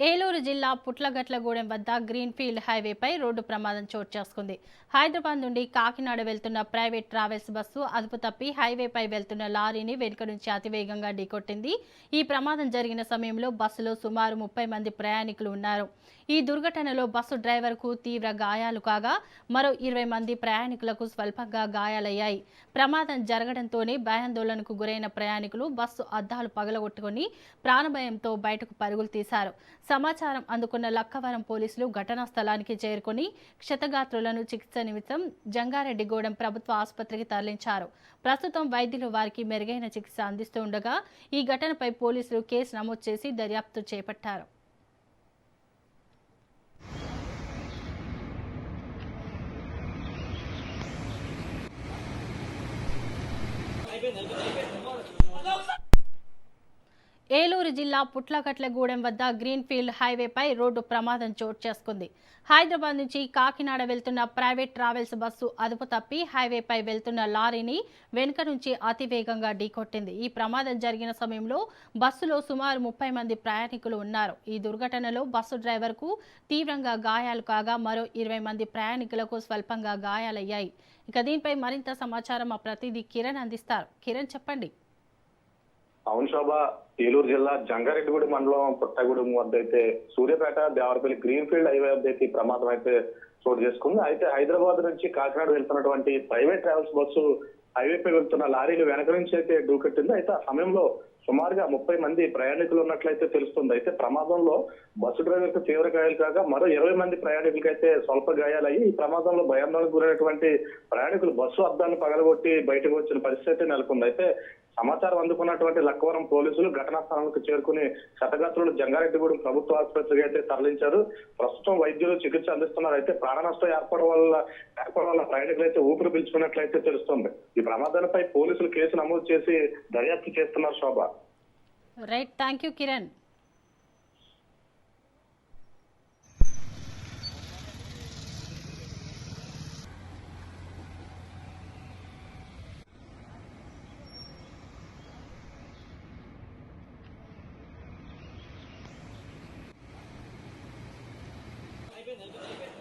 ఏలూరు జిల్లా పుట్లగట్లగూడెం వద్ద greenfield హైవేపై road ప్రమాదం చోటు చేసుకుంది. హైదరాబాద్ నుండి కాకినాడ వెళ్తున్న ప్రైవేట్ ట్రావెల్స్ బస్సు అదుపు తప్పి హైవేపై వెళ్తున్న లారీని వెనుక నుంచి అతివేగంగా ఢీకొట్టింది. ఈ ప్రమాదం జరిగిన సమయంలో బస్సులో సుమారు 30 మంది ప్రయాణికులు ఉన్నారు. ఈ దుర్ఘటనలో బస్సు డ్రైవర్కు తీవ్ర గాయాలు కాగా మరో 20 మంది ప్రయాణికులకు స్వల్పంగా గాయాలయ్యాయి. ప్రమాదం జరగడంతోనే భయాందోళనకు గురైన ప్రయాణికులు బస్సు అద్దాలు పగలగొట్టుకుని ప్రాణభయంతో బయటకు పరుగులు తీశారు. సమాచారం అందుకున్న లక్కవరం పోలీసులు ఘటనా స్థలానికి చేరుకుని క్షతగాత్రులను చికిత్స నిమిత్తం జంగారెడ్డిగూడెం ప్రభుత్వ ఆసుపత్రికి తరలించారు. ప్రస్తుతం వైద్యులు వారికి మెరుగైన చికిత్స అందిస్తూ ఉండగా ఈ ఘటనపై పోలీసులు కేసు నమోదు చేసి దర్యాప్తు చేపట్టారు. ఏలూరు జిల్లా పుట్లగట్లగూడెం వద్ద గ్రీన్ఫీల్డ్ హైవేపై రోడ్డు ప్రమాదం చోటు చేసుకుంది. హైదరాబాద్ నుంచి కాకినాడ వెళ్తున్న ప్రైవేట్ ట్రావెల్స్ బస్సు అదుపు తప్పి హైవేపై వెళ్తున్న లారీని వెనుక నుంచి అతివేగంగా ఢీకొట్టింది. ఈ ప్రమాదం జరిగిన సమయంలో బస్సులో సుమారు 30 మంది ప్రయాణికులు ఉన్నారు. ఈ దుర్ఘటనలో బస్సు డ్రైవర్కు తీవ్రంగా గాయాలు కాగా మరో 20 మంది ప్రయాణికులకు స్వల్పంగా గాయాలయ్యాయి. ఇక దీనిపై మరింత సమాచారం మా ప్రతినిధి కిరణ్ అందిస్తారు. కిరణ్, చెప్పండి. అవును శోభ, ఏలూరు జిల్లా జంగారెడ్డిగూడెం మండలం పుట్టగూడెం వద్ద అయితే సూర్యాపేట దేవరపల్లి గ్రీన్ఫీల్డ్ హైవే వద్ద అయితే ఈ ప్రమాదం అయితే చోటు చేసుకుంది. అయితే హైదరాబాద్ నుంచి కాకినాడ వెళ్తున్నటువంటి ప్రైవేట్ ట్రావెల్స్ బస్సు హైవేపై వెళ్తున్న లారీలు వెనక నుంచి అయితే ఢూకెట్టింది. అయితే ఆ సమయంలో సుమారుగా 30 మంది ప్రయాణికులు ఉన్నట్లయితే తెలుస్తుంది. అయితే ప్రమాదంలో బస్సు డ్రైవర్ కు తీవ్ర గాయాలు కాగా మరో 20 మంది ప్రయాణికులకి అయితే స్వల్ప గాయాలయ్యి ఈ ప్రమాదంలో భయాందోళనకు గురైనటువంటి ప్రయాణికులు బస్సు అద్దాలను పగలగొట్టి బయటకు వచ్చిన పరిస్థితి నెలకొంది. అయితే సమాచారం అందుకున్నటువంటి లక్కవరం పోలీసులు ఘటనా స్థలానికి చేరుకుని క్షతగాత్రులు జంగారెడ్డిగూడెం ప్రభుత్వ ఆసుపత్రికి అయితే తరలించారు. ప్రస్తుతం వైద్యులు చికిత్స అందిస్తున్నారు. అయితే ప్రాణ నష్టం ఏర్పడడం వల్ల ప్రయాణికులు అయితే ఊపిరి పీల్చుకున్నట్లయితే తెలుస్తుంది. ఈ ప్రమాదాలపై పోలీసులు కేసు నమోదు చేసి దర్యాప్తు చేస్తున్నారు. Shobha. Right, thank you Kiran. అయిపోయింది.